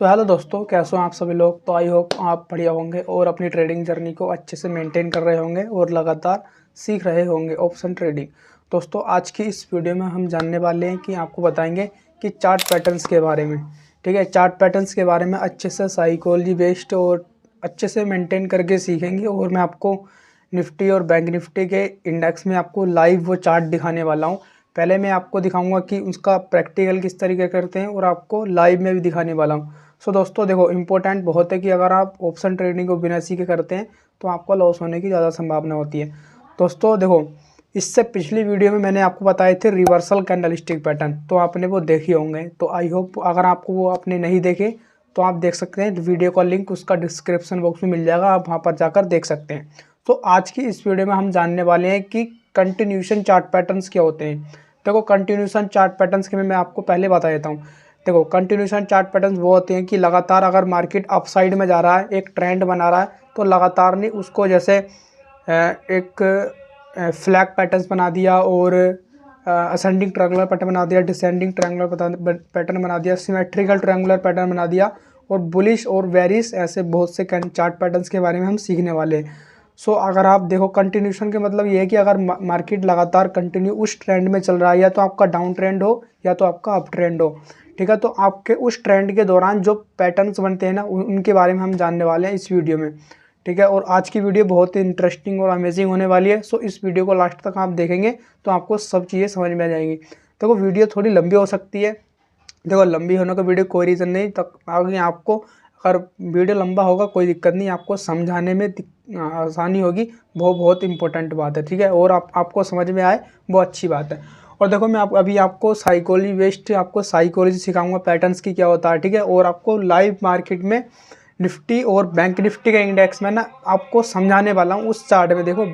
तो हेलो दोस्तों, कैसे हो आप सभी लोग। तो आई होप आप बढ़िया होंगे और अपनी ट्रेडिंग जर्नी को अच्छे से मेंटेन कर रहे होंगे और लगातार सीख रहे होंगे ऑप्शन ट्रेडिंग। दोस्तों, आज की इस वीडियो में हम जानने वाले हैं कि आपको बताएंगे कि चार्ट पैटर्न्स के बारे में। ठीक है, चार्ट पैटर्न्स के बारे में अच्छे से साइकोलॉजी बेस्ड और अच्छे से मेंटेन करके सीखेंगे। और मैं आपको निफ्टी और बैंक निफ्टी के इंडेक्स में आपको लाइव वो चार्ट दिखाने वाला हूँ। पहले मैं आपको दिखाऊंगा कि उसका प्रैक्टिकल किस तरीके करते हैं और आपको लाइव में भी दिखाने वाला हूँ। सो दोस्तों देखो, इम्पोर्टेंट बहुत है कि अगर आप ऑप्शन ट्रेडिंग को बिना सीखे करते हैं तो आपको लॉस होने की ज़्यादा संभावना होती है। दोस्तों देखो, इससे पिछली वीडियो में मैंने आपको बताए थे रिवर्सल कैंडलस्टिक पैटर्न, तो आपने वो देखे होंगे। तो आई होप अगर आपको वो आपने नहीं देखे तो आप देख सकते हैं। वीडियो का लिंक उसका डिस्क्रिप्शन बॉक्स में मिल जाएगा, आप वहाँ पर जाकर देख सकते हैं। तो आज की इस वीडियो में हम जानने वाले हैं कि कंटिन्यूशन चार्ट पैटर्न्स क्या होते हैं। देखो, कंटिन्यूशन चार्ट पैटर्न्स के मैं आपको पहले बता देता हूँ। देखो, कंटिन्यूशन चार्ट पैटर्न्स वो होते हैं कि लगातार अगर मार्केट अप साइड में जा रहा है, एक ट्रेंड बना रहा है, तो लगातार नहीं उसको जैसे एक फ्लैग पैटर्न्स बना दिया और असेंडिंग ट्रायंगुलर पैटर्न बना दिया, डिसेंडिंग ट्रायंगुलर पैटर्न बना दिया, सिमेट्रिकल ट्रायंगुलर पैटर्न बना दिया, और बुलिश और वेरिश ऐसे बहुत से चार्ट पैटर्न्स के बारे में हम सीखने वाले हैं। सो अगर आप देखो, कंटिन्यूशन के मतलब ये है कि अगर मार्केट लगातार कंटिन्यू उस ट्रेंड में चल रहा है, या तो आपका डाउन ट्रेंड हो या तो आपका अप ट्रेंड हो। ठीक है, तो आपके उस ट्रेंड के दौरान जो पैटर्न्स बनते हैं ना, उनके बारे में हम जानने वाले हैं इस वीडियो में। ठीक है, और आज की वीडियो बहुत ही इंटरेस्टिंग और अमेजिंग होने वाली है। सो इस वीडियो को लास्ट तक आप देखेंगे तो आपको सब चीज़ें समझ में आ जाएंगी। देखो, वीडियो थोड़ी लंबी हो सकती है। देखो, लंबी होने का वीडियो कोई रीज़न नहीं, तक आगे आपको अगर वीडियो लंबा होगा कोई दिक्कत नहीं, आपको समझाने में आसानी होगी। वो बहुत इंपॉर्टेंट बात है। ठीक है, और आपको समझ में आए वो अच्छी बात है। और देखो, मैं अभी आपको साइकोलॉजी बेस्ड आपको साइकोलॉजी सिखाऊंगा पैटर्न्स की क्या होता है। ठीक है, और आपको लाइव मार्केट में निफ्टी और बैंक निफ्टी का इंडेक्स में ना आपको समझाने वाला हूँ उस चार्ट में। देखो,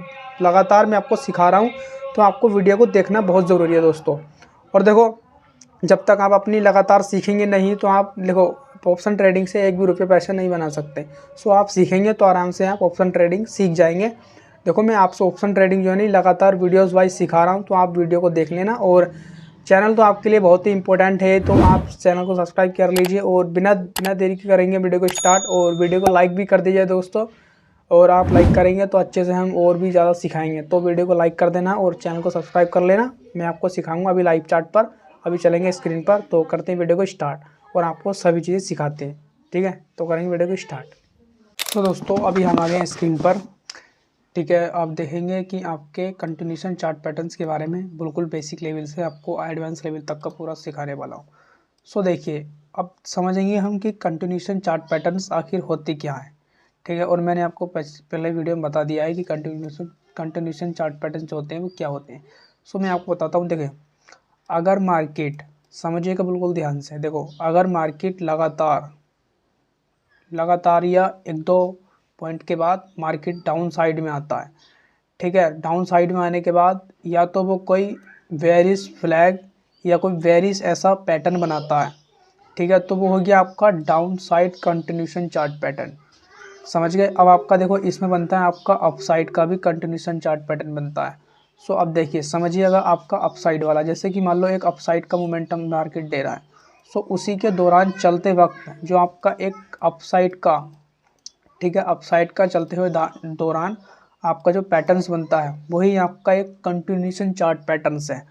लगातार मैं आपको सिखा रहा हूँ, तो आपको वीडियो को देखना बहुत ज़रूरी है दोस्तों। और देखो, जब तक आप अपनी लगातार सीखेंगे नहीं तो आप देखो ऑप्शन ट्रेडिंग से एक भी रुपये पैसे नहीं बना सकते। सो आप सीखेंगे तो आराम से आप ऑप्शन ट्रेडिंग सीख जाएंगे। देखो, मैं आपसे ऑप्शन ट्रेडिंग जो है नहीं लगातार वीडियोस वाइज सिखा रहा हूँ, तो आप वीडियो को देख लेना। और चैनल तो आपके लिए बहुत ही इंपॉर्टेंट है, तो आप चैनल को सब्सक्राइब कर लीजिए। और बिना बिना देरी के करेंगे वीडियो को स्टार्ट, और वीडियो को लाइक भी कर दीजिए दोस्तों। और आप लाइक करेंगे तो अच्छे से हम और भी ज़्यादा सिखाएंगे। तो वीडियो को लाइक कर देना और चैनल को सब्सक्राइब कर लेना। मैं आपको सिखाऊंगा अभी लाइव चार्ट पर, अभी चलेंगे स्क्रीन पर। तो करते हैं वीडियो को स्टार्ट और आपको सभी चीज़ें सिखाते हैं। ठीक है, तो करेंगे वीडियो को स्टार्ट। तो दोस्तों, अभी हम आ गए हैं स्क्रीन पर। ठीक है, आप देखेंगे कि आपके कंटिन्यूशन चार्ट पैटर्न्स के बारे में बिल्कुल बेसिक लेवल से आपको एडवांस लेवल तक का पूरा सिखाने वाला हूँ। सो देखिए, अब समझेंगे हम कि कंटिन्यूशन चार्ट पैटर्न्स आखिर होती क्या है। ठीक है, और मैंने आपको पहले वीडियो में बता दिया है कि कंटिन्यूशन चार्ट पैटर्न जो होते हैं वो क्या होते हैं। सो मैं आपको बताता हूँ। देखिए, अगर मार्केट, समझिएगा बिल्कुल ध्यान से, देखो अगर मार्केट लगातार या एक दो पॉइंट के बाद मार्केट डाउन साइड में आता है। ठीक है, डाउन साइड में आने के बाद या तो वो कोई वेरिश फ्लैग या कोई वेरिश ऐसा पैटर्न बनाता है। ठीक है, तो वो हो गया आपका down side continuation chart pattern. समझ गए। अब आपका देखो, इसमें बनता है आपका अपसाइड का भी कंटिन्यूशन चार्ट पैटर्न बनता है। सो अब देखिए, समझिएगा आपका अपसाइड वाला, जैसे कि मान लो एक अपसाइड का मोमेंटम मार्केट दे रहा है। सो उसी के दौरान चलते वक्त जो आपका एक अपसाइड का, ठीक है, अपसाइड का चलते हुए दौरान आपका जो पैटर्न्स बनता है वही आपका एक कंटिन्यूशन चार्ट पैटर्न्स है।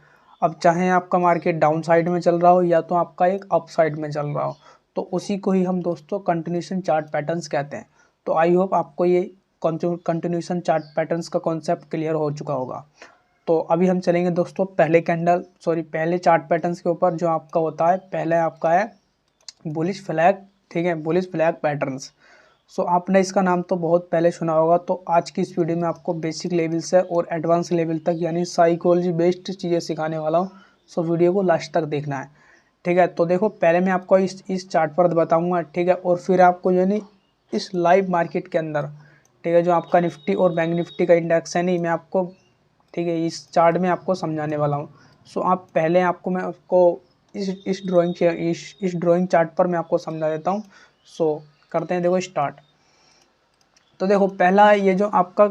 अब चाहे आपका मार्केट डाउन साइड में चल रहा हो या तो आपका एक अप साइड में चल रहा हो, तो उसी को ही हम दोस्तों कंटिन्यूशन चार्ट पैटर्न्स कहते हैं। तो आई होप आपको ये कंटिन्यूशन चार्ट पैटर्न्स का कॉन्सेप्ट क्लियर हो चुका होगा। तो अभी हम चलेंगे दोस्तों पहले चार्ट पैटर्न्स के ऊपर, जो आपका होता है पहले आपका है बुलिश फ्लैग। ठीक है, बुलिश फ्लैग पैटर्न्स। सो आपने इसका नाम तो बहुत पहले सुना होगा। तो आज की इस वीडियो में आपको बेसिक लेवल से और एडवांस लेवल तक यानी साइकोलॉजी बेस्ड चीज़ें सिखाने वाला हूँ। सो वीडियो को लास्ट तक देखना है। ठीक है, तो देखो, पहले मैं आपको इस चार्ट पर बताऊँगा। ठीक है, और फिर आपको यानी इस लाइव मार्केट के अंदर, ठीक है, जो आपका निफ्टी और बैंक निफ्टी का इंडेक्स है नहीं, मैं आपको, ठीक है, इस चार्ट में आपको समझाने वाला हूँ। सो आप पहले आपको मैं आपको इस ड्राइंग चार्ट पर मैं आपको समझा देता हूँ। सो करते हैं, देखो स्टार्ट। तो देखो, पहला ये जो आपका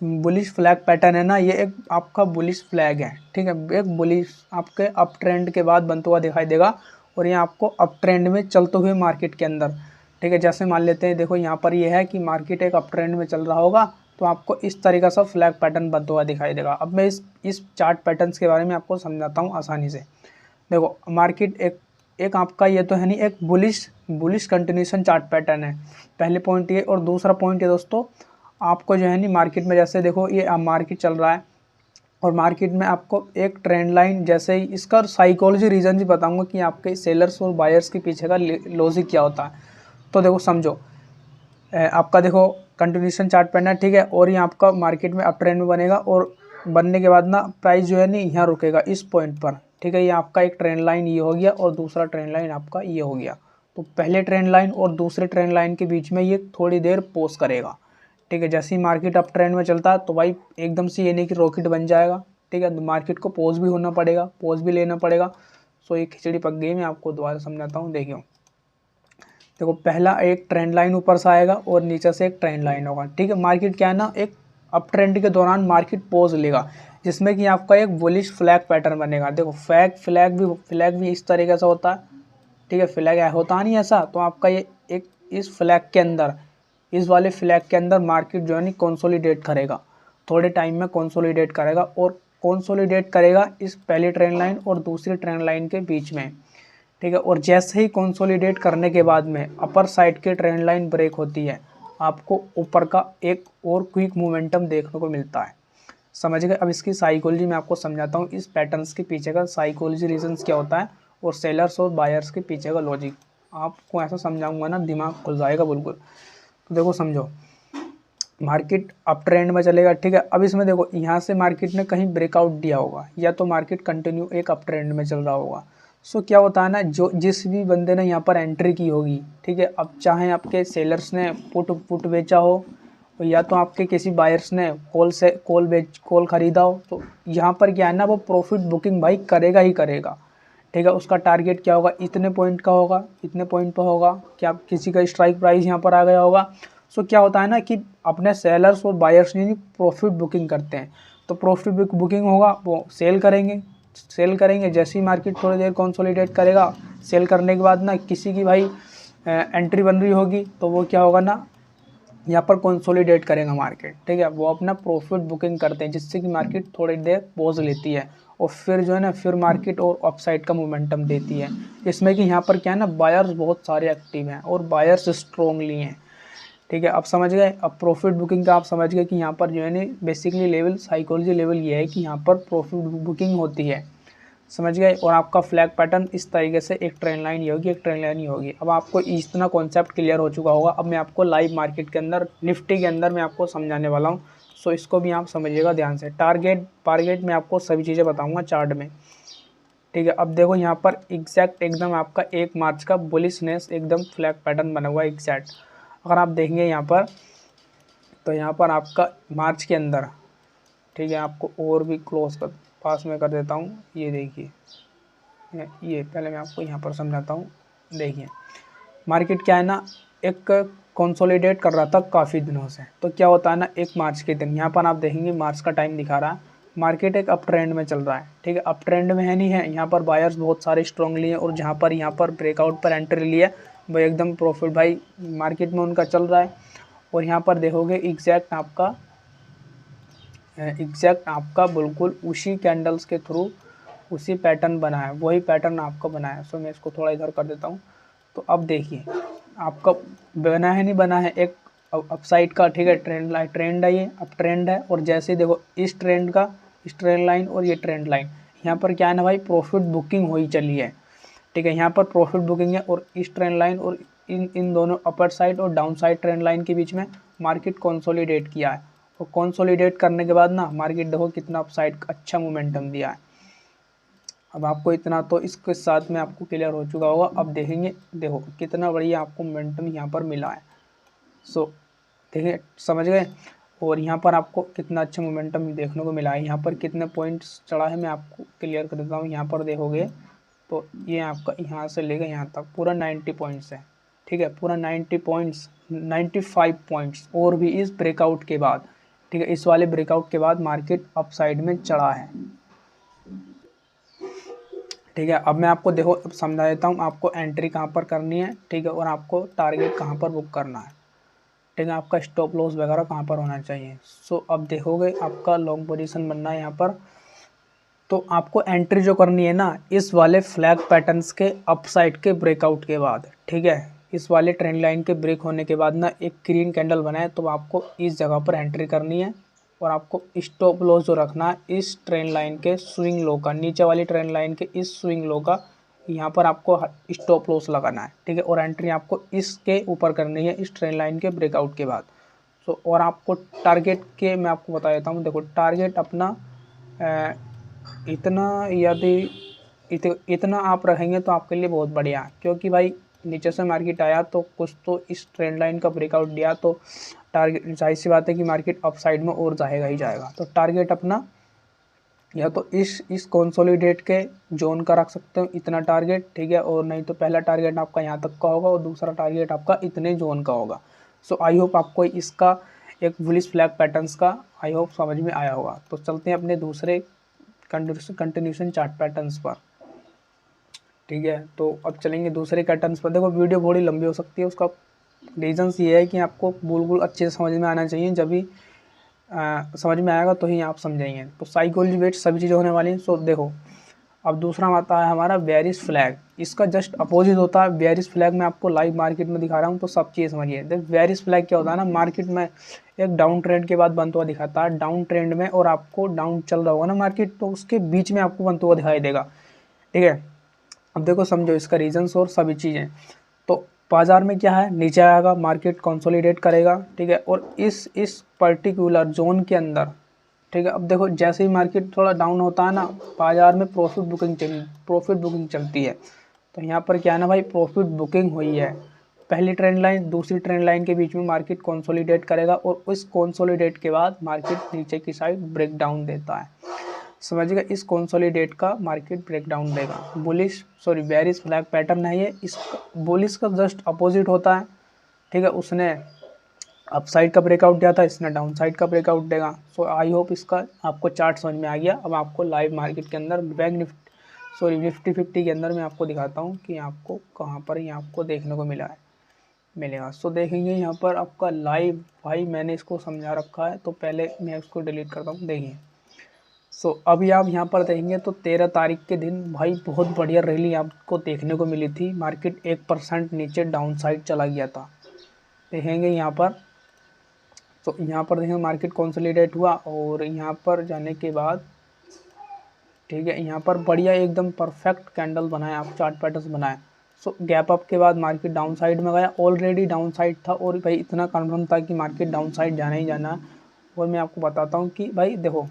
बुलिश फ्लैग पैटर्न है ना, ये एक आपका बुलिश फ्लैग है। ठीक है, एक बुलिश आपके अप ट्रेंड के बाद बनता हुआ दिखाई देगा, और ये आपको अप ट्रेंड में चलते हुए मार्केट के अंदर, ठीक है, जैसे मान लेते हैं, देखो यहाँ पर ये है कि मार्केट एक अप ट्रेंड में चल रहा होगा, तो आपको इस तरीका से फ्लैग पैटर्न बनता हुआ दिखाई देगा। अब मैं इस चार्ट पैटर्न्स के बारे में आपको समझाता हूँ आसानी से। देखो मार्केट एक आपका ये तो है नहीं, एक बुलिश कंटिन्यूशन चार्ट पैटर्न है, पहले पॉइंट ये। और दूसरा पॉइंट ये दोस्तों, आपको जो है नहीं मार्केट में, जैसे देखो ये मार्केट चल रहा है और मार्केट में आपको एक ट्रेंड लाइन, जैसे ही इसका साइकोलॉजी रीज़न भी बताऊंगा कि आपके सेलर्स और बायर्स के पीछे का लॉजिक क्या होता है। तो देखो समझो, आपका देखो कंटिन्यूशन चार्ट पैटर्न है, ठीक है, और ये आपका मार्केट में अप ट्रेंड में बनेगा और बनने के बाद ना प्राइस जो है नहीं यहाँ रुकेगा इस पॉइंट पर, ठीक है। ये आपका एक ट्रेंड लाइन ये हो गया और दूसरा ट्रेंड लाइन आपका ये हो गया। तो पहले ट्रेंड लाइन और दूसरे ट्रेंड लाइन के बीच में ये थोड़ी देर पॉज करेगा, ठीक है। जैसे ही मार्केट अप ट्रेंड में चलता है तो भाई एकदम से ये नहीं कि रॉकेट बन जाएगा, ठीक है, तो मार्केट को पॉज भी होना पड़ेगा, पॉज भी लेना पड़ेगा। सो ये खिचड़ी पक गई, मैं आपको दोबारा समझाता हूँ। देखो पहला एक ट्रेंड लाइन ऊपर से आएगा और नीचे से एक ट्रेंड लाइन होगा, ठीक है। मार्केट क्या है ना, एक अप ट्रेंड के दौरान मार्केट पॉज लेगा, जिसमें कि आपका एक बुलिश फ्लैग पैटर्न बनेगा। देखो फ्लैग भी इस तरीके से होता है, ठीक है, फ्लैग होता नहीं ऐसा। तो आपका ये एक इस फ्लैग के अंदर, इस वाले फ्लैग के अंदर मार्केट जो है नहीं कंसोलिडेट करेगा, थोड़े टाइम में कंसोलिडेट करेगा और कंसोलिडेट करेगा इस पहली ट्रेंड लाइन और दूसरी ट्रेंड लाइन के बीच में, ठीक है। और जैसे ही कंसोलिडेट करने के बाद में अपर साइड की ट्रेंड लाइन ब्रेक होती है, आपको ऊपर का एक और क्विक मोमेंटम देखने को मिलता है। समझ गए। अब इसकी साइकोलॉजी मैं आपको समझाता हूँ, इस पैटर्न्स के पीछे का साइकोलॉजी रीजंस क्या होता है और सेलर्स और बायर्स के पीछे का लॉजिक। आपको ऐसा समझाऊंगा ना, दिमाग खुल जाएगा बिल्कुल। तो देखो समझो, मार्केट अप ट्रेंड में चलेगा, ठीक है। अब इसमें देखो यहाँ से मार्केट ने कहीं ब्रेकआउट दिया होगा, या तो मार्केट कंटिन्यू एक अप ट्रेंड में चल रहा होगा। सो क्या होता है ना, जो जिस भी बंदे ने यहाँ पर एंट्री की होगी, ठीक है, अब चाहे आपके सेलर्स ने पुट बेचा हो या तो आपके किसी बायर्स ने कॉल खरीदा हो, तो यहाँ पर क्या है ना, वो प्रॉफिट बुकिंग भाई करेगा ही करेगा, ठीक है। उसका टारगेट क्या होगा, इतने पॉइंट का होगा, इतने पॉइंट पर होगा, क्या किसी का स्ट्राइक प्राइस यहाँ पर आ गया होगा। सो क्या होता है ना कि अपने सेलर्स और बायर्स ने प्रॉफिट बुकिंग करते हैं, तो प्रॉफिट बुकिंग होगा, वो सेल करेंगे। जैसे ही मार्केट थोड़ी देर कंसोलिडेट करेगा, सेल करने के बाद ना किसी की भाई एंट्री बन रही होगी, तो वो क्या होगा ना, यहाँ पर कंसोलिडेट करेगा मार्केट, ठीक है। वो अपना प्रॉफिट बुकिंग करते हैं, जिससे कि मार्केट थोड़ी देर पॉज लेती है और फिर जो है ना, फिर मार्केट और अपसाइड का मोमेंटम देती है। इसमें कि यहाँ पर क्या है ना, बायर्स बहुत सारे एक्टिव हैं और बायर्स स्ट्रॉन्गली हैं, ठीक है। अब समझ गए। अब प्रॉफिट बुकिंग का आप समझ गए कि यहाँ पर जो है ना, बेसिकली लेवल साइकोलॉजी लेवल ये है कि यहाँ पर प्रॉफिट बुकिंग होती है, समझ गए। और आपका फ्लैग पैटर्न इस तरीके से, एक ट्रेंड लाइन ये होगी, एक ट्रेंड लाइन ये होगी। अब आपको इतना कॉन्सेप्ट क्लियर हो चुका होगा। अब मैं आपको लाइव मार्केट के अंदर, निफ्टी के अंदर मैं आपको समझाने वाला हूँ। सो इसको भी आप समझिएगा ध्यान से। टारगेट में आपको सभी चीज़ें बताऊँगा चार्ट में, ठीक है। अब देखो यहाँ पर एग्जैक्ट एकदम आपका 1 मार्च का बुलिशनेस एकदम फ्लैग पैटर्न बना हुआ है एग्जैक्ट। अगर आप देखेंगे यहाँ पर, तो यहाँ पर आपका मार्च के अंदर, ठीक है, आपको और भी क्लोज कर पास में कर देता हूँ। ये देखिए, ये पहले मैं आपको यहाँ पर समझाता हूँ। देखिए मार्केट क्या है ना, एक कंसोलिडेट कर रहा था काफ़ी दिनों से। तो क्या होता है ना, 1 मार्च के दिन यहाँ पर आप देखेंगे, मार्च का टाइम दिखा रहा है, मार्केट एक अप ट्रेंड में चल रहा है, ठीक है। अप ट्रेंड में है नहीं है, यहाँ पर बायर्स बहुत सारे स्ट्रॉन्गली हैं और जहाँ पर ब्रेकआउट पर एंट्री लिया वो एकदम प्रॉफिट भाई मार्केट में उनका चल रहा है। और यहाँ पर देखोगे एग्जैक्ट आपका बिल्कुल उसी कैंडल्स के थ्रू उसी पैटर्न बना है, वही पैटर्न आपका बना है। सो मैं इसको थोड़ा इधर कर देता हूँ। तो अब देखिए आपका बना है, नहीं बना है, एक अपसाइड का, ठीक है, ट्रेंड है, ये अब ट्रेंड है। और जैसे देखो इस ट्रेंड लाइन और ये ट्रेंड लाइन, यहाँ पर क्या है ना भाई, प्रॉफिट बुकिंग हो ही चली है, ठीक है। यहाँ पर प्रॉफिट बुकिंग है और इस ट्रेंड लाइन और इन दोनों अपर साइड और डाउन साइड ट्रेंड लाइन के बीच में मार्केट कंसोलिडेट किया है। और कंसोलिडेट करने के बाद ना मार्केट देखो कितना अपसाइड अच्छा मोमेंटम दिया है। अब आपको इतना तो इसके साथ में आपको क्लियर हो चुका होगा। अब देखेंगे, देखो कितना बढ़िया आपको मोमेंटम यहाँ पर मिला है। सो देखिए, समझ गए। और यहाँ पर आपको कितना अच्छा मोमेंटम देखने को मिला है। यहाँ पर कितने पॉइंट्स चढ़ा है मैं आपको क्लियर कर देता हूँ। यहाँ पर देखोगे तो ये आपका यहाँ से लेकर यहाँ तक पूरा 90 पॉइंट्स है, ठीक है, पूरा 90 पॉइंट्स, 95 पॉइंट्स और भी इस ब्रेकआउट के बाद, ठीक है, इस वाले ब्रेकआउट के बाद मार्केट अप साइड में चढ़ा है, ठीक है। अब मैं आपको देखो अब समझा देता हूँ आपको एंट्री कहाँ पर करनी है, ठीक है, और आपको टारगेट कहाँ पर बुक करना है, ठीक है, आपका स्टॉप लॉस वगैरह कहाँ पर होना चाहिए। सो अब देखोगे आपका लॉन्ग पोजीशन बनना है यहाँ पर, तो आपको एंट्री जो करनी है ना इस वाले फ्लैग पैटर्न्स के अपसाइड के ब्रेकआउट के बाद, ठीक है, इस वाले ट्रेंड लाइन के ब्रेक होने के बाद ना एक ग्रीन कैंडल बनाए तो आपको इस जगह पर एंट्री करनी है और आपको स्टॉप लॉस जो रखना है इस ट्रेंड लाइन के स्विंग लो का, नीचे वाली ट्रेंड लाइन के इस स्विंग लो का यहाँ पर आपको स्टॉप लॉस लगाना है, ठीक है, और एंट्री आपको इसके ऊपर करनी है इस ट्रेंड लाइन के ब्रेकआउट के बाद। सो और आपको टारगेट के मैं आपको बता देता हूँ, देखो टारगेट अपना इतना यदि इतना आप रखेंगे तो आपके लिए बहुत बढ़िया है, क्योंकि भाई नीचे से मार्केट आया तो कुछ तो इस ट्रेंड लाइन का ब्रेकआउट दिया तो टारगेट, जाहिर सी बात है कि मार्केट अप साइड में और जाएगा ही जाएगा। तो टारगेट अपना या तो इस कंसोलिडेट के जोन का रख सकते हो इतना टारगेट, ठीक है, और नहीं तो पहला टारगेट आपका यहाँ तक का होगा और दूसरा टारगेट आपका इतने जोन का होगा। सो आई होप आपको इसका एक बुलिश फ्लैग पैटर्न्स का आई होप समझ में आया होगा। तो चलते हैं अपने दूसरे कंटिन्यूशन चार्ट पैटर्न्स पर, ठीक है। तो अब चलेंगे दूसरे पैटर्न्स पर। देखो वीडियो थोड़ी लंबी हो सकती है, उसका रीजन्स ये है कि आपको बिल्कुल अच्छे से समझ में आना चाहिए, जब भी समझ में आएगा तो ही आप समझेंगे। तो साइकोलॉजी वेट सभी चीज़ें होने वाली हैं। सो देखो अब दूसरा आता है हमारा बेयरिश फ्लैग, इसका जस्ट अपोजिट होता है बेयरिश फ्लैग। मैं आपको लाइव मार्केट में दिखा रहा हूँ तो सब चीज़ समझिए। देख बेयरिश फ्लैग क्या होता है ना, मार्केट में एक डाउन ट्रेंड के बाद बनता हुआ दिखाता है, डाउन ट्रेंड में और आपको डाउन चल रहा होगा ना मार्केट तो उसके बीच में आपको बनता हुआ दिखाई देगा, ठीक है। अब देखो समझो इसका रीजन्स और सभी चीज़ें। तो बाजार में क्या है, नीचे आएगा मार्केट कंसोलिडेट करेगा, ठीक है, और इस पर्टिकुलर जोन के अंदर, ठीक है। अब देखो जैसे ही मार्केट थोड़ा डाउन होता है ना बाजार में प्रॉफिट बुकिंग चलती है। तो यहाँ पर क्या है ना भाई, प्रॉफिट बुकिंग हुई है, पहली ट्रेंड लाइन दूसरी ट्रेंड लाइन के बीच में मार्केट कंसोलिडेट करेगा और उस कंसोलिडेट के बाद मार्केट नीचे की साइड ब्रेक डाउन देता है, समझिएगा। इस कंसोलिडेट का मार्केट ब्रेकडाउन देगा, बेरिश फ्लैग पैटर्न है ये। इस बुलिश का जस्ट अपोजिट होता है, ठीक है, उसने अपसाइड का ब्रेकआउट दिया था, इसने डाउन साइड का ब्रेकआउट देगा। सो आई होप इसका आपको चार्ट समझ में आ गया। अब आपको लाइव मार्केट के अंदर निफ्टी 50 के अंदर मैं आपको दिखाता हूँ कि आपको कहाँ पर ये आपको देखने को मिलेगा। सो देखेंगे यहाँ पर आपका लाइव, भाई मैंने इसको समझा रखा है तो पहले मैं इसको डिलीट करता हूँ, देखिए। सो अभी आप यहाँ पर देखेंगे तो 13 तारीख के दिन भाई बहुत बढ़िया रैली आपको देखने को मिली थी, मार्केट 1% नीचे डाउन साइड चला गया था, देखेंगे यहाँ पर। तो यहाँ पर देखेंगे मार्केट कंसोलिडेट हुआ और यहाँ पर जाने के बाद, ठीक है, यहाँ पर बढ़िया एकदम परफेक्ट कैंडल बनाया, आप चार्ट पैटर्न बनाए। सो गैप अप के बाद मार्केट डाउन साइड में गया, ऑलरेडी डाउन साइड था और भाई इतना कन्फर्म था कि मार्केट डाउन साइड जाना ही जाना। और मैं आपको बताता हूँ कि भाई देखो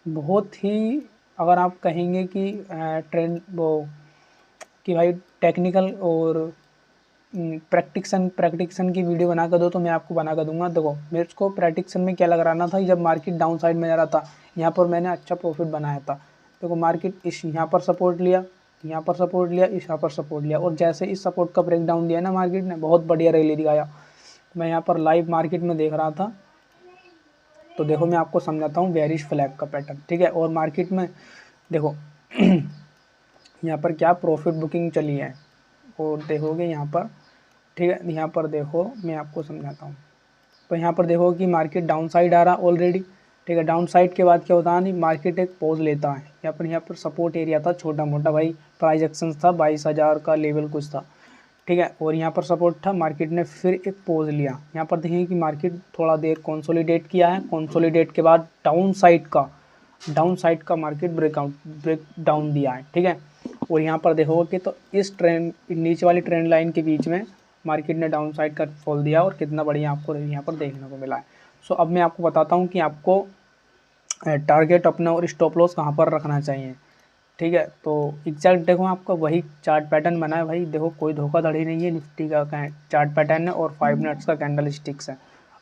बहुत ही, अगर आप कहेंगे कि ट्रेंड वो कि भाई टेक्निकल और प्रैक्टिक्सन की वीडियो बना कर दो तो मैं आपको बना कर दूंगा। देखो मेरे को प्रैक्टिक्सन में क्या लग रहा था, जब मार्केट डाउन साइड में जा रहा था यहाँ पर मैंने अच्छा प्रॉफिट बनाया था। देखो मार्केट इस यहाँ पर सपोर्ट लिया, यहाँ पर सपोर्ट लिया, इस यहाँ पर सपोर्ट लिया और जैसे इस सपोर्ट का ब्रेक डाउन दिया ना मार्केट ने, बहुत बढ़िया रैली दिखाया। मैं यहाँ पर लाइव मार्केट में देख रहा था। तो देखो मैं आपको समझाता हूँ बेयरिश फ्लैग का पैटर्न, ठीक है। और मार्केट में देखो यहाँ पर क्या प्रॉफिट बुकिंग चली है और देखोगे यहाँ पर, ठीक है, यहाँ पर देखो मैं आपको समझाता हूँ। तो यहाँ पर देखो कि मार्केट डाउन साइड आ रहा ऑलरेडी, ठीक है। डाउन साइड के बाद क्या होता है, नहीं मार्केट एक पॉज लेता है। यहाँ पर सपोर्ट एरिया था छोटा मोटा भाई, प्राइस एक्शन था 22,000 का लेवल कुछ था, ठीक है, और यहाँ पर सपोर्ट था, मार्केट ने फिर एक पोज लिया। यहाँ पर देखेंगे कि मार्केट थोड़ा देर कंसोलिडेट किया है, कंसोलिडेट के बाद डाउन साइड का मार्केट ब्रेक डाउन दिया है, ठीक है। और यहाँ पर देखोगे कि तो इस ट्रेंड नीचे वाली ट्रेंड लाइन के बीच में मार्केट ने डाउन साइड का फॉल दिया और कितना बढ़िया आपको यहाँ पर देखने को मिला है। सो अब मैं आपको बताता हूँ कि आपको टारगेट अपना और स्टॉप लॉस कहाँ पर रखना चाहिए, ठीक है। तो एग्जैक्ट देखो आपका वही चार्ट पैटर्न बना है भाई, देखो कोई धोखाधड़ी नहीं है, निफ्टी का चार्ट पैटर्न है और 5 मिनट्स का कैंडल स्टिक्स है।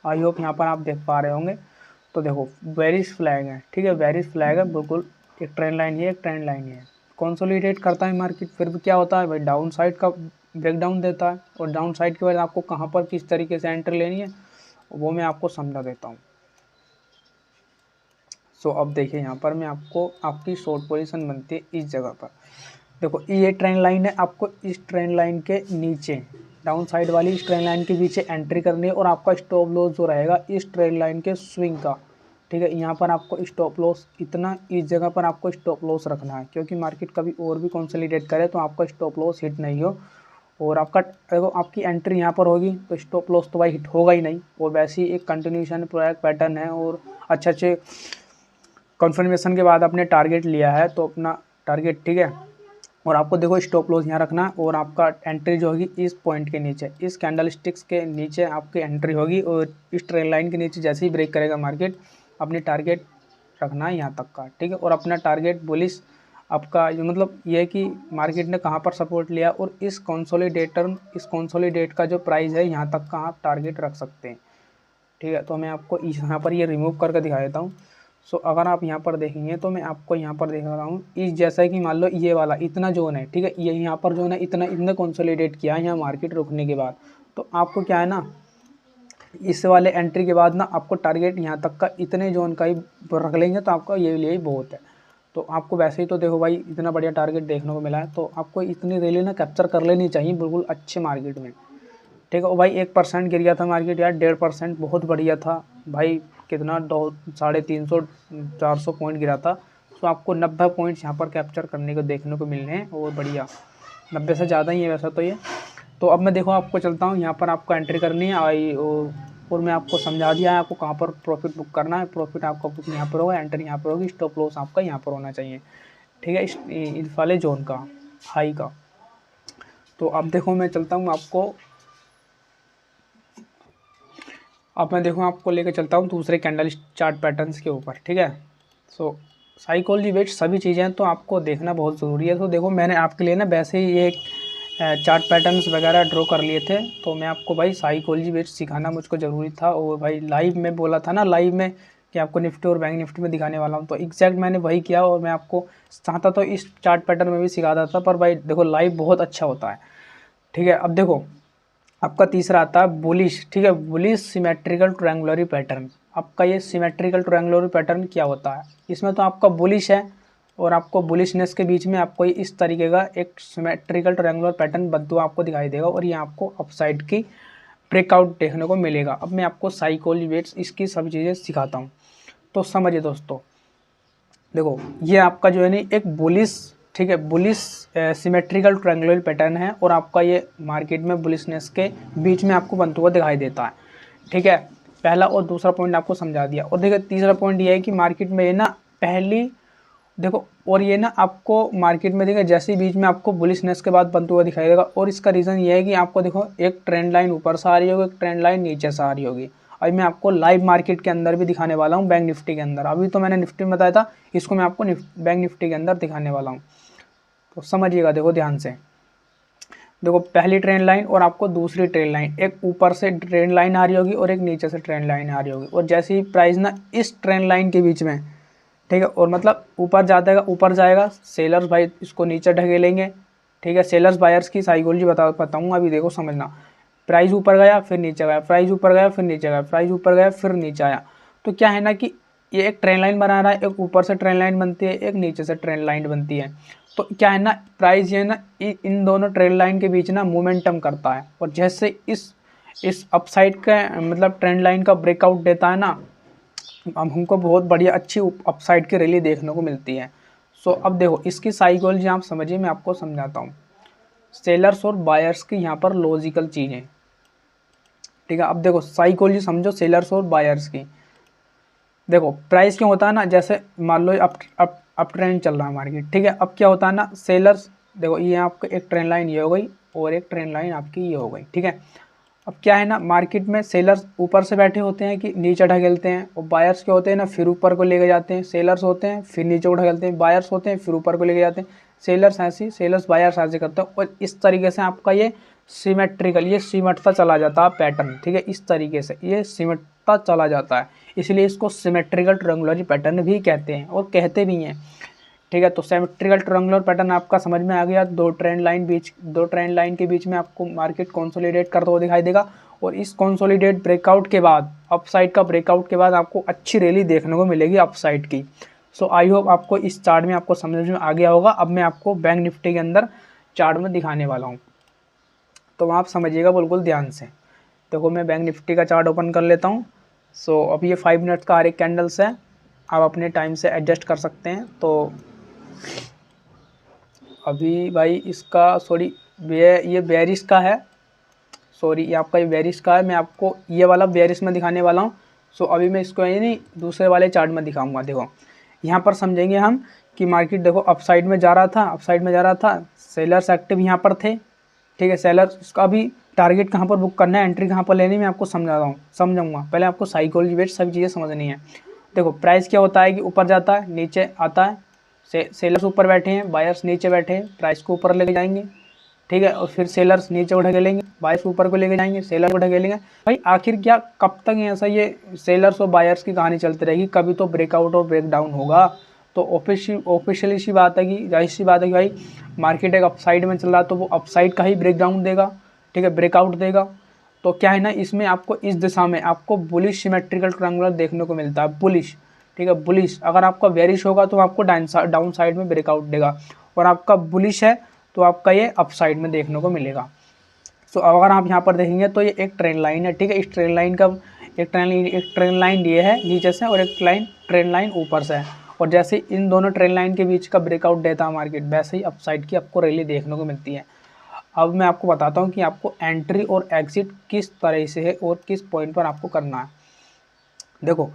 आई होप यहाँ पर आप देख पा रहे होंगे। तो देखो बेरिश फ्लैग है, ठीक है, बेरिश फ्लैग है बिल्कुल, एक ट्रेंड लाइन है, एक ट्रेंड लाइन है, कंसोलिडेट करता है मार्केट, फिर भी क्या होता है भाई डाउन साइड का ब्रेकडाउन देता है और डाउन साइड के बाद आपको कहाँ पर किस तरीके से एंट्री लेनी है वो मैं आपको समझा देता हूँ। सो अब देखिए यहाँ पर मैं आपको आपकी शॉर्ट पोजीशन बनती है इस जगह पर, देखो ये ट्रेंड लाइन है, आपको इस ट्रेंड लाइन के नीचे डाउन साइड वाली इस ट्रेंड लाइन के पीछे एंट्री करनी है और आपका स्टॉप लॉस जो रहेगा इस ट्रेंड लाइन के स्विंग का, ठीक है। यहाँ पर आपको स्टॉप लॉस इतना, इस जगह पर आपको स्टॉप लॉस रखना है, क्योंकि मार्केट कभी और भी कंसोलिडेट करे तो आपका स्टॉप लॉस हिट नहीं हो। और आपका देखो आपकी एंट्री यहाँ पर होगी तो स्टॉप लॉस तो भाई हिट होगा ही नहीं, और वैसे ही एक कंटिन्यूशन पैटर्न है और अच्छे कन्फर्मेशन के बाद आपने टारगेट लिया है तो अपना टारगेट, ठीक है। और आपको देखो स्टॉप लॉस यहाँ रखना है और आपका एंट्री जो होगी इस पॉइंट के नीचे, इस कैंडल स्टिक्स के नीचे आपकी एंट्री होगी और इस ट्रेंड लाइन के नीचे जैसे ही ब्रेक करेगा मार्केट अपनी टारगेट रखना है यहाँ तक का, ठीक है। और अपना टारगेट बुलिश आपका जो मतलब ये है कि मार्केट ने कहाँ पर सपोर्ट लिया और इस कंसोलिडेट का जो प्राइस है यहाँ तक का आप टारगेट रख सकते हैं, ठीक है। तो मैं आपको यहाँ पर ये रिमूव करके दिखा देता हूँ। सो अगर आप यहाँ पर देखेंगे तो मैं आपको यहाँ पर दिखा रहा हूँ इस जैसा कि मान लो ये वाला इतना जोन है, ठीक है, ये यहाँ पर जोन है इतना कंसोलिडेट किया है यहाँ मार्केट रुकने के बाद, तो आपको क्या है ना इस वाले एंट्री के बाद ना आपको टारगेट यहाँ तक का इतने जोन का ही रख लेंगे तो आपका ये लिए ही बहुत है। तो आपको वैसे ही तो देखो भाई इतना बढ़िया टारगेट देखने को मिला है, तो आपको इतनी रैली ना कैप्चर कर लेनी चाहिए बिल्कुल अच्छे मार्केट में, ठीक है। भाई 1% गिर गया था मार्केट यार, 1.5% बहुत बढ़िया था भाई, कितना 350 400 पॉइंट गिरा था। तो आपको 90 पॉइंट्स यहाँ पर कैप्चर करने को देखने को मिल रहे हैं और बढ़िया 90 से ज़्यादा ही है वैसा तो ये। तो अब मैं देखो आपको चलता हूँ यहाँ पर आपको एंट्री करनी है आई और मैं आपको समझा दिया है आपको कहाँ पर प्रॉफिट बुक करना है। प्रॉफिट आपका बुक यहाँ पर होगा, एंट्री यहाँ पर होगी, स्टॉप लॉस आपका यहाँ पर होना चाहिए, ठीक है, इस वाले जोन का हाई का। तो अब देखो मैं चलता हूँ आपको लेकर चलता हूँ दूसरे कैंडल चार्ट पैटर्न्स के ऊपर, ठीक है। सो साइकोलॉजी वेट सभी चीज़ें तो आपको देखना बहुत ज़रूरी है। तो देखो मैंने आपके लिए ना वैसे ही एक चार्ट पैटर्न्स वगैरह ड्रॉ कर लिए थे, तो मैं आपको भाई साइकोलॉजी वेट सिखाना मुझको ज़रूरी था। और भाई लाइव में बोला था ना, लाइव में कि आपको निफ्टी और बैंक निफ्टी में दिखाने वाला हूँ, तो एग्जैक्ट मैंने वही किया। और मैं आपको चाहता तो इस चार्ट पैटर्न में भी सिखाता था, पर भाई देखो लाइव बहुत अच्छा होता है, ठीक है। अब देखो आपका तीसरा आता है बुलिश, ठीक है, बुलिश सिमेट्रिकल ट्रायंगुलर पैटर्न। आपका ये सिमेट्रिकल ट्रायंगुलर पैटर्न क्या होता है, इसमें तो आपका बुलिश है और आपको बुलिशनेस के बीच में आपको इस तरीके का एक सिमेट्रिकल ट्रायंगुलर पैटर्न बनते हुए आपको दिखाई देगा और ये आपको अपसाइड की ब्रेकआउट देखने को मिलेगा। अब मैं आपको साइकोलॉजी वेट्स इसकी सभी चीज़ें सिखाता हूँ, तो समझिए दोस्तों। देखो ये आपका जो है ना एक बुलिश, ठीक है, बुलिश सिमेट्रिकल ट्रायंगुलर पैटर्न है और आपका ये मार्केट में बुलिशनेस के बीच में आपको बनता हुआ दिखाई देता है, ठीक है। पहला और दूसरा पॉइंट आपको समझा दिया। और देखिए तीसरा पॉइंट ये है कि मार्केट में ये ना पहली देखो, और ये ना आपको मार्केट में देखिए जैसे बीच में आपको बुलिशनेस के बाद बनता हुआ दिखाई देगा। और इसका रीज़न ये है कि आपको देखो एक ट्रेंड लाइन ऊपर से आ रही होगी, एक ट्रेंड लाइन नीचे से आ रही होगी। अभी मैं आपको लाइव मार्केट के अंदर भी दिखाने वाला हूँ, बैंक निफ्टी के अंदर। अभी तो मैंने निफ्टी में बताया था, इसको मैं आपको बैंक निफ्टी के अंदर दिखाने वाला हूँ, तो समझिएगा। देखो ध्यान से, देखो पहली ट्रेंड लाइन और आपको दूसरी ट्रेंड लाइन, एक ऊपर से ट्रेंड लाइन आ रही होगी और एक नीचे से ट्रेंड लाइन आ रही होगी। और जैसे ही प्राइस ना इस ट्रेंड लाइन के बीच में, ठीक है, और मतलब ऊपर जाएगा सेलर्स भाई इसको नीचे ढकेलेंगे, ठीक है। सेलर्स बायर्स की साइकोलॉजी बताऊंगा अभी, देखो समझना। प्राइस ऊपर गया फिर नीचे गया, प्राइस ऊपर गया फिर नीचे गया, प्राइस ऊपर गया फिर नीचे आया। तो क्या है ना कि ये एक ट्रेंड लाइन बना रहा है, एक ऊपर से ट्रेंड लाइन बनती है, एक नीचे से ट्रेंड लाइन बनती है। तो क्या है ना प्राइस ये ना इन दोनों ट्रेंड लाइन के बीच ना मोमेंटम करता है और जैसे इस अपसाइड का मतलब ट्रेंड लाइन का ब्रेकआउट देता है ना, हमको बहुत बढ़िया अच्छी अपसाइड की रैली देखने को मिलती है। सो अब देखो इसकी साइकोलॉजी आप समझिए, मैं आपको समझाता हूँ। सेलर्स और बायर्स की यहाँ पर लॉजिकल चीज़ें, ठीक है। अब देखो साइकोलॉजी समझो सेलर्स और बायर्स की। देखो प्राइस क्यों होता है ना, जैसे मान लो अप ट्रेंड चल रहा है मार्केट, ठीक है। अब क्या होता है ना सेलर्स, देखो ये आपको एक ट्रेंड लाइन ये हो गई और एक ट्रेंड लाइन आपकी ये हो गई, ठीक है। अब क्या है ना मार्केट में सेलर्स ऊपर से बैठे होते हैं कि नीचे ढकेलते हैं, और बायर्स क्या होते हैं ना फिर ऊपर को लेके जाते हैं। सेलर्स होते हैं फिर नीचे को ढकेलते हैं, बायर्स होते हैं फिर ऊपर को लेके जाते हैं। सेलर्स बायर्स ऐसे करते हैं और इस तरीके से आपका ये सिमेट्रिकल, ये सिमटता चला जाता है पैटर्न, ठीक है। इस तरीके से ये सिमटता चला जाता है, इसलिए इसको सिमेट्रिकल ट्रायंगुलर पैटर्न भी कहते हैं और कहते भी हैं, ठीक है। तो सिमेट्रिकल ट्रायंगुलर पैटर्न आपका समझ में आ गया। दो ट्रेंड लाइन के बीच में आपको मार्केट कंसोलिडेट करता हुआ दिखाई देगा और इस कंसोलिडेट ब्रेकआउट के बाद अपसाइड का ब्रेकआउट के बाद आपको अच्छी रैली देखने को मिलेगी अपसाइड की। सो आई होप आपको इस चार्ट में आपको समझ में आ गया होगा। अब मैं आपको बैंक निफ्टी के अंदर चार्ट में दिखाने वाला हूँ, तो आप समझिएगा बिल्कुल ध्यान से। देखो मैं बैंक निफ्टी का चार्ट ओपन कर लेता हूँ। सो अब ये 5 मिनट का हर एक कैंडल्स है, आप अपने टाइम से एडजस्ट कर सकते हैं। तो अभी भाई इसका सॉरी ये बेरिश का है, सॉरी ये आपका ये बेरिश का है, मैं आपको ये वाला बेरिश में दिखाने वाला हूँ। सो अभी मैं इसको ये नहीं दूसरे वाले चार्ट में दिखाऊंगा। देखो यहाँ पर समझेंगे हम कि मार्केट देखो अपसाइड में जा रहा था, अपसाइड में जा रहा था, सेलर्स एक्टिव यहाँ पर थे, ठीक है। सेलर्स का भी टारगेट कहाँ पर बुक करना है, एंट्री कहाँ पर लेनी है, मैं आपको समझाऊंगा। पहले आपको साइकोलॉजी बेस्ड सभी चीज़ें समझनी है। देखो प्राइस क्या होता है कि ऊपर जाता है नीचे आता है, सेलर्स ऊपर बैठे हैं, बायर्स नीचे बैठे हैं, प्राइस को ऊपर लेके जाएंगे, ठीक है। और फिर सेलर्स नीचे उठा के लेंगे, बायर्स ऊपर को लेके जाएंगे, सेलर उठा के लेंगे। भाई आखिर क्या कब तक ऐसा ये सेलर्स और बायर्स की कहानी चलती रहेगी, कभी तो ब्रेकआउट और ब्रेकडाउन होगा। तो ऑफिशियली सी बात है कि जाहिर सी बात है कि भाई मार्केट एक अपसाइड में चल रहा है तो वो अपसाइड का ही ब्रेकडाउन देगा, ठीक है, ब्रेकआउट देगा। तो क्या है ना, इसमें आपको इस दिशा में आपको बुलिश सिमेट्रिकल ट्रायंगुलर देखने को मिलता है, बुलिश, ठीक है, बुलिश। अगर आपका बेरिश होगा तो आपको डाउन साइड में ब्रेकआउट देगा, और आपका बुलिश है तो आपका ये अपसाइड में देखने को मिलेगा। सो अगर आप यहाँ पर देखेंगे तो ये एक ट्रेंड लाइन है, ठीक है। इस ट्रेंड लाइन का एक ट्रेंड लाइन ये है नीचे से, और एक ट्रेंड लाइन ऊपर से है। और जैसे इन दोनों ट्रेंड लाइन के बीच का ब्रेकआउट देता है मार्केट, वैसे ही अपसाइड की आपको रैली देखने को मिलती है। अब मैं आपको बताता हूँ कि आपको एंट्री और एग्जिट किस तरह से है और किस पॉइंट पर आपको करना है। देखो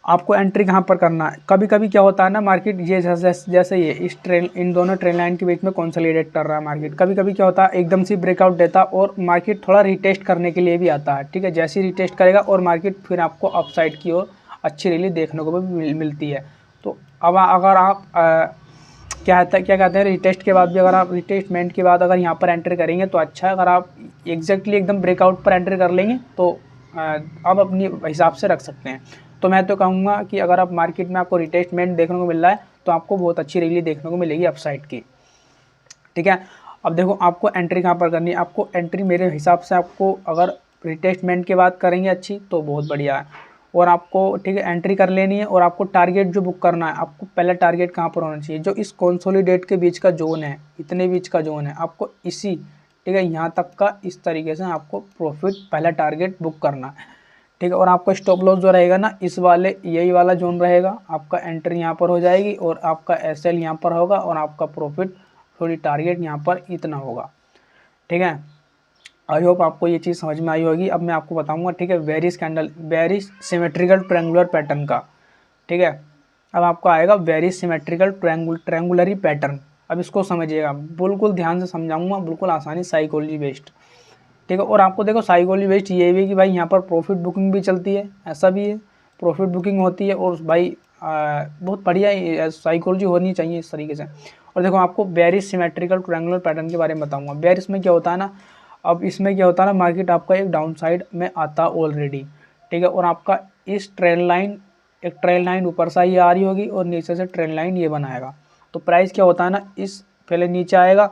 आपको एंट्री कहाँ पर करना है। कभी कभी क्या होता है ना, मार्केट ये जैसे ये इस इन दोनों ट्रेंड लाइन के बीच में कंसोलिडेट कर रहा है मार्केट। कभी कभी क्या होता है एकदम से ब्रेकआउट देता है और मार्केट थोड़ा रिटेस्ट करने के लिए भी आता है, ठीक है। जैसे ही रिटेस्ट करेगा और मार्केट फिर आपको अपसाइड की ओर अच्छी रैली देखने को भी मिलती है। तो अब अगर आप क्या कहते हैं, रिटेस्ट के बाद भी अगर आप रिटेस्टमेंट के बाद अगर यहाँ पर एंटर करेंगे तो अच्छा है। अगर आप एग्जैक्टली एकदम ब्रेकआउट पर एंटर कर लेंगे तो आप अपनी हिसाब से रख सकते हैं। तो मैं तो कहूँगा कि अगर आप मार्केट में आपको रिटेस्टमेंट देखने को मिल रहा है तो आपको बहुत अच्छी रैली देखने को मिलेगी अपसाइड की, ठीक है। अब देखो आपको एंट्री कहाँ पर करनी है। आपको एंट्री मेरे हिसाब से आपको अगर रिटेस्टमेंट के बाद करेंगे अच्छी तो बहुत बढ़िया है, और आपको ठीक है एंट्री कर लेनी है। और आपको टारगेट जो बुक करना है, आपको पहला टारगेट कहाँ पर होना चाहिए, जो इस कंसोलिडेट के बीच का जोन है, इतने बीच का जोन है, आपको इसी ठीक है यहाँ तक का इस तरीके से आपको प्रॉफिट पहला टारगेट बुक करना है, ठीक है। और आपका स्टॉप लॉस जो रहेगा ना, इस वाले यही वाला जोन रहेगा। आपका एंट्री यहाँ पर हो जाएगी और आपका एसएल यहाँ पर होगा, और आपका प्रॉफिट थोड़ी टारगेट यहाँ पर इतना होगा, ठीक है। आई होप आपको ये चीज़ समझ में आई होगी। अब मैं आपको बताऊंगा, ठीक है, बेरिश सिमेट्रिकल ट्रायंगुलर पैटर्न का, ठीक है। अब आपको आएगा बेरिश सिमेट्रिकल ट्रायंगुलरी पैटर्न। अब इसको समझिएगा, बिल्कुल ध्यान से समझाऊंगा, बिल्कुल आसानी, साइकोलॉजी बेस्ड, ठीक है। और आपको देखो साइकोलॉजी बेस्ड ये भी कि भाई यहाँ पर प्रॉफिट बुकिंग भी चलती है, ऐसा भी है, प्रॉफिट बुकिंग होती है। और भाई बहुत बढ़िया साइकोलॉजी होनी चाहिए इस तरीके से। और देखो आपको बेरिश सिमेट्रिकल ट्रायंगुलर पैटर्न के बारे में बताऊंगा। बेरिश में क्या होता है ना, अब इसमें क्या होता है ना, मार्केट आपका एक डाउन साइड में आता ऑलरेडी, ठीक है। और आपका इस ट्रेंड लाइन, एक ट्रेंड लाइन ऊपर से ये आ रही होगी और नीचे से ट्रेंड लाइन ये बनाएगा। तो प्राइस क्या होता है ना, इस पहले नीचे आएगा,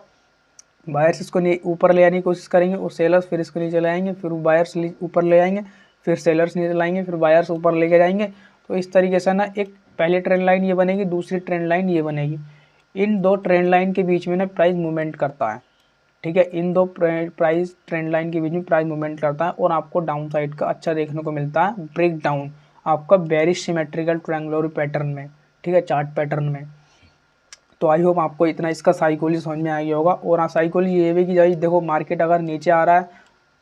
बायर्स इसको ऊपर ले आने की कोशिश करेंगे और सेलर्स फिर इसको नीचे लाएंगे, फिर बायर्स ऊपर ले आएंगे, फिर सेलर्स नीचे लाएंगे, फिर बायर्स ऊपर लेके जाएंगे। तो इस तरीके से ना एक पहले ट्रेंड लाइन ये बनेगी, दूसरी ट्रेंड लाइन ये बनेगी। इन दो ट्रेंड लाइन के बीच में ना प्राइस मूवमेंट करता है, ठीक है। इन दो प्राइस ट्रेंड लाइन के बीच में प्राइस मूवमेंट करता है और आपको डाउन साइड का अच्छा देखने को मिलता है ब्रेक डाउन आपका बेरिश सिमेट्रिकल ट्रायंगुलर पैटर्न में, ठीक है, चार्ट पैटर्न में। तो आई होप आपको इतना इसका साइकोलॉजी समझ में आ गया होगा। और हाँ साइकोलॉजी ये भी कि भाई देखो मार्केट अगर नीचे आ रहा है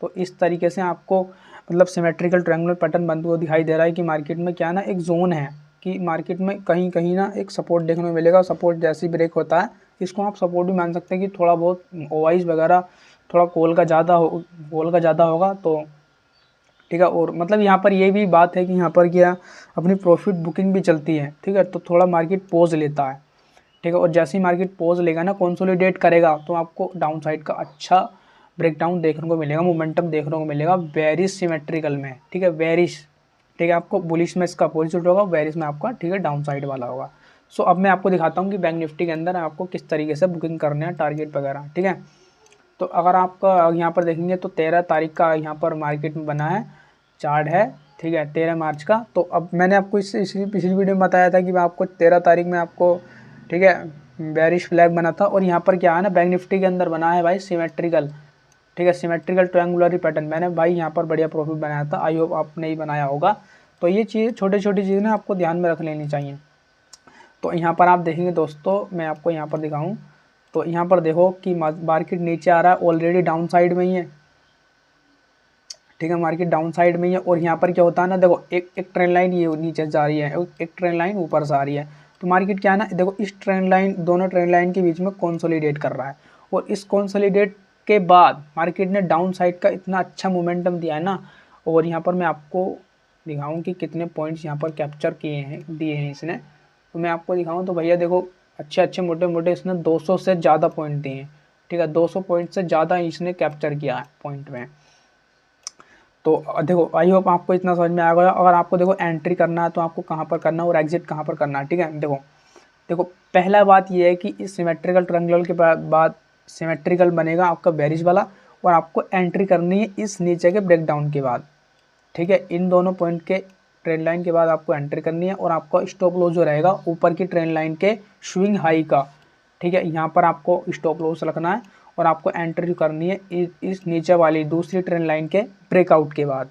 तो इस तरीके से आपको मतलब सिमेट्रिकल ट्रायंगुलर पैटर्न बनते हुए दिखाई दे रहा है कि मार्केट में क्या ना एक जोन है, कि मार्केट में कहीं कहीं ना एक सपोर्ट देखने को मिलेगा। सपोर्ट जैसे ही ब्रेक होता है, इसको आप सपोर्ट भी मान सकते हैं कि थोड़ा बहुत ओवाइज वगैरह थोड़ा कॉल का ज़्यादा होगा, तो ठीक है। और मतलब यहाँ पर ये भी बात है कि यहाँ पर क्या अपनी प्रॉफिट बुकिंग भी चलती है, ठीक है। तो थोड़ा मार्केट पोज लेता है, ठीक है। और जैसे ही मार्केट पोज लेगा ना, कंसोलिडेट करेगा, तो आपको डाउन साइड का अच्छा ब्रेकडाउन देखने को मिलेगा, मोमेंटम देखने को मिलेगा बेरिश सिमेट्रिकल में, ठीक है, बेरिश, ठीक है। आपको बुलिश में इसका अपोजिट होगा, बेरिश में आपका ठीक है डाउन साइड वाला होगा। सो अब मैं आपको दिखाता हूँ कि बैंक निफ्टी के अंदर आपको किस तरीके से बुकिंग करने हैं, टारगेट वगैरह, ठीक है। तो अगर आपका यहाँ पर देखेंगे तो 13 तारीख का यहाँ पर मार्केट में बना है चार्ट है, ठीक है, 13 मार्च का। तो अब मैंने आपको इसी पिछली वीडियो में बताया था कि मैं आपको 13 तारीख में आपको, ठीक है, बेरिश फ्लैग बना था। और यहाँ पर क्या है ना, बैंक निफ्टी के अंदर बना है भाई सिमेट्रिकल, ठीक है, सिमेट्रिकल ट्रायंगुलर पैटर्न। मैंने भाई यहाँ पर बढ़िया प्रॉफिट बनाया था, आई होप आपने ही बनाया होगा। तो ये चीज़ छोटी छोटी चीज़ें ना आपको ध्यान में रख लेनी चाहिए। तो यहाँ पर आप देखेंगे दोस्तों, मैं आपको यहाँ पर दिखाऊँ तो यहाँ पर देखो कि मार्केट नीचे आ रहा है, ऑलरेडी डाउन साइड में ही है, ठीक है, मार्केट डाउन साइड में ही है। और यहाँ पर क्या होता है ना, देखो एक ट्रेंड लाइन ये नीचे जा रही है, एक ट्रेंड लाइन ऊपर से आ रही है। तो मार्केट क्या है ना, देखो इस ट्रेंड लाइन, दोनों ट्रेंड लाइन के बीच में कंसोलिडेट कर रहा है। और इस कंसोलिडेट के बाद मार्केट ने डाउन साइड का इतना अच्छा मोमेंटम दिया है ना। और यहाँ पर मैं आपको दिखाऊँ कि कितने पॉइंट्स यहाँ पर कैप्चर किए हैं, दिए हैं इसने। तो मैं आपको दिखाऊँ तो भैया देखो, अच्छे अच्छे मोटे मोटे इसने 200 से ज़्यादा पॉइंट दिए हैं, ठीक है, 200 पॉइंट से ज़्यादा इसने कैप्चर किया है पॉइंट में। तो देखो आई होप आपको इतना समझ में आ गया। अगर आपको देखो एंट्री करना है तो आपको कहाँ पर करना है और एग्जिट कहाँ पर करना है, ठीक है। देखो पहला बात ये है कि इस सिमेट्रिकल ट्रायंगल के बाद सिमेट्रिकल बनेगा आपका बेरिश वाला, और आपको एंट्री करनी है इस नीचे के ब्रेकडाउन के बाद, ठीक है। इन दोनों पॉइंट के ट्रेंड लाइन के बाद आपको एंट्री करनी है। और आपका स्टॉप लॉस जो रहेगा ऊपर की ट्रेंड लाइन के स्विंग हाई का, ठीक है, यहाँ पर आपको स्टॉप लॉस रखना है। और आपको एंट्री करनी है इस नीचे वाली दूसरी ट्रेंड लाइन के ब्रेकआउट के बाद,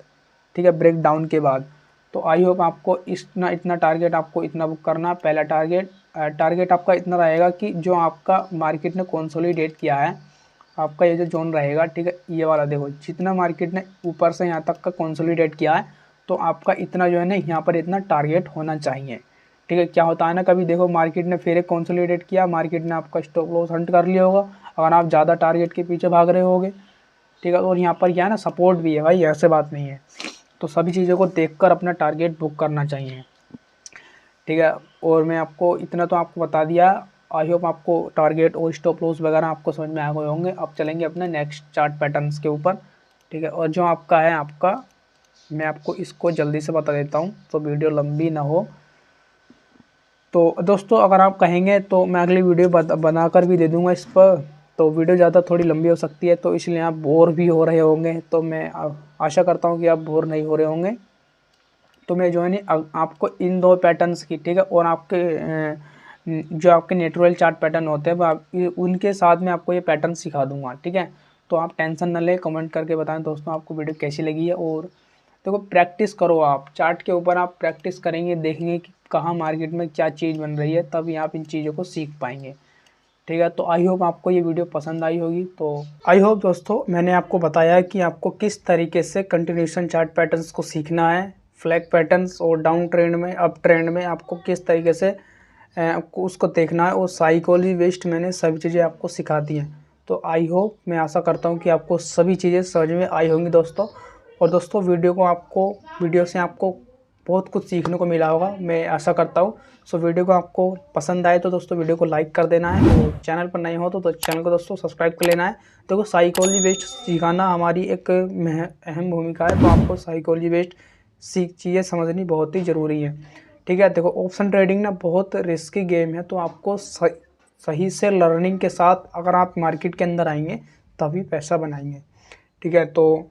ठीक है, ब्रेक डाउन के बाद। तो आई होप आपको इतना टारगेट आपको इतना बुक करना है। पहला टारगेट आपका इतना रहेगा कि जो आपका मार्केट ने कंसोलिडेट किया है, आपका ये जो जोन रहेगा, ठीक है, ये वाला देखो, जितना मार्केट ने ऊपर से यहाँ तक का कंसोलिडेट किया है, तो आपका इतना जो है ना यहाँ पर इतना टारगेट होना चाहिए, ठीक है। क्या होता है ना, कभी देखो मार्केट ने फिर एक कंसोलिडेट किया, मार्केट ने आपका स्टॉप लॉस हंट कर लिया होगा अगर आप ज़्यादा टारगेट के पीछे भाग रहे होगे, ठीक है। और यहाँ पर क्या है ना, सपोर्ट भी है भाई, ऐसे बात नहीं है। तो सभी चीज़ों को देखकर अपना टारगेट बुक करना चाहिए, ठीक है। और मैं आपको इतना तो आपको बता दिया। आई होप आपको टारगेट और स्टॉप लॉस वगैरह आपको समझ में आ गए होंगे। अब चलेंगे अपने नेक्स्ट चार्ट पैटर्न्स के ऊपर, ठीक है। और जो आपका है आपका, मैं आपको इसको जल्दी से बता देता हूँ तो वीडियो लंबी ना हो। तो दोस्तों अगर आप कहेंगे तो मैं अगली वीडियो बनाकर भी दे दूँगा इस पर। तो वीडियो ज़्यादा थोड़ी लंबी हो सकती है, तो इसलिए आप बोर भी हो रहे होंगे। तो मैं आशा करता हूँ कि आप बोर नहीं हो रहे होंगे। तो मैं जो है नहीं आपको इन दो पैटर्न्स की, ठीक है, और आपके जो आपके नेचुरल चार्ट पैटर्न होते हैं वो उनके साथ में आपको ये पैटर्न सिखा दूंगा, ठीक है। तो आप टेंशन न लें, कमेंट करके बताएं दोस्तों आपको वीडियो कैसी लगी है। और देखो प्रैक्टिस करो, आप चार्ट के ऊपर आप प्रैक्टिस करेंगे, देखेंगे कि कहाँ मार्केट में क्या चीज़ बन रही है, तभी आप इन चीज़ों को सीख पाएंगे, ठीक है। तो आई होप आपको ये वीडियो पसंद आई होगी। तो आई होप दोस्तों मैंने आपको बताया कि आपको किस तरीके से कंटिन्यूशन चार्ट पैटर्न्स को सीखना है, फ्लैग पैटर्न्स और डाउन ट्रेंड में, अप ट्रेंड में आपको किस तरीके से आपको उसको देखना है। और साइकोलॉजी बेस्ड मैंने सभी चीज़ें आपको सिखा दी हैं। तो आई होप, मैं आशा करता हूँ कि आपको सभी चीज़ें समझ में आई होंगी दोस्तों। और दोस्तों वीडियो से आपको बहुत कुछ सीखने को मिला होगा, मैं आशा करता हूँ। सो वीडियो को आपको पसंद आए तो दोस्तों वीडियो को लाइक कर देना है, और चैनल पर नहीं हो तो चैनल को दोस्तों सब्सक्राइब कर लेना है। देखो साइकोलॉजी बेस्ड सिखाना हमारी एक अहम भूमिका है, तो आपको साइकोलॉजी बेस्ड चीज़ें समझनी बहुत ही ज़रूरी है, ठीक है। देखो ऑप्शन ट्रेडिंग ना बहुत रिस्की गेम है, तो आपको सही से लर्निंग के साथ अगर आप मार्केट के अंदर आएंगे तभी पैसा बनाएंगे, ठीक है। तो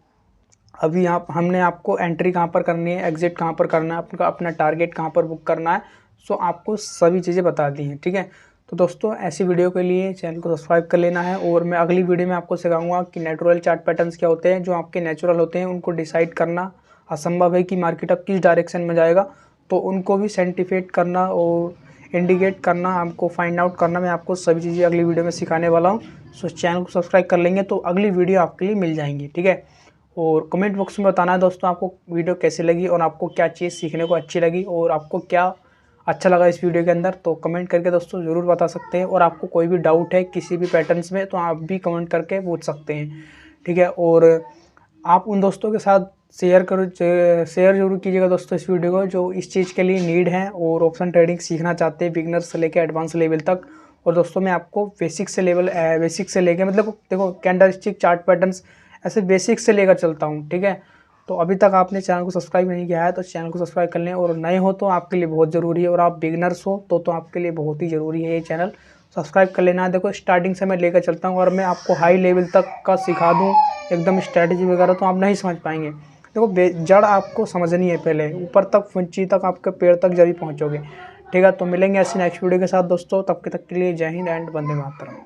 अभी हमने आपको एंट्री कहाँ पर करनी है, एग्जिट कहाँ पर करना है, आपका अपना टारगेट कहाँ पर बुक करना है, सो आपको सभी चीज़ें बता दी हैं, ठीक है। तो दोस्तों ऐसी वीडियो के लिए चैनल को सब्सक्राइब कर लेना है। और मैं अगली वीडियो में आपको सिखाऊंगा कि नेचुरल चार्ट पैटर्न्स क्या होते हैं। जो आपके नेचुरल होते हैं उनको डिसाइड करना असंभव है कि मार्केट अब किस डायरेक्शन में जाएगा, तो उनको भी साइंटिफिक करना और इंडिकेट करना, हमको फाइंड आउट करना, मैं आपको सभी चीज़ें अगली वीडियो में सिखाने वाला हूँ। सो चैनल को सब्सक्राइब कर लेंगे तो अगली वीडियो आपके लिए मिल जाएंगी, ठीक है। और कमेंट बॉक्स में बताना है दोस्तों आपको वीडियो कैसी लगी और आपको क्या चीज़ सीखने को अच्छी लगी और आपको क्या अच्छा लगा इस वीडियो के अंदर। तो कमेंट करके दोस्तों ज़रूर बता सकते हैं। और आपको कोई भी डाउट है किसी भी पैटर्न्स में तो आप भी कमेंट करके पूछ सकते हैं, ठीक है। और आप उन दोस्तों के साथ शेयर जरूर कीजिएगा दोस्तों इस वीडियो को, जो इस चीज़ के लिए नीड है और ऑप्शन ट्रेडिंग सीखना चाहते हैं बिगिनर से लेकर एडवांस लेवल तक। और दोस्तों मैं आपको बेसिक से लेकर मतलब देखो कैंडलस्टिक चार्ट पैटर्न्स ऐसे बेसिक से लेकर चलता हूँ, ठीक है। तो अभी तक आपने चैनल को सब्सक्राइब नहीं किया है तो चैनल को सब्सक्राइब कर लें, और नए हो तो आपके लिए बहुत ज़रूरी है, और आप बिगनर्स हो तो आपके लिए बहुत ही ज़रूरी है ये चैनल सब्सक्राइब कर लेना। देखो स्टार्टिंग से मैं लेकर चलता हूँ और मैं आपको हाई लेवल तक का सिखा दूँ एकदम स्ट्रैटेजी वगैरह, तो आप नहीं समझ पाएंगे। देखो जड़ आपको समझनी है, पहले ऊपर तक फुंची तक आपके पेड़ तक जब पहुँचोगे। ठीक है, तो मिलेंगे ऐसी नेक्स्ट वीडियो के साथ दोस्तों, तब तक के लिए जय हिंद एंड वंदे मातरम।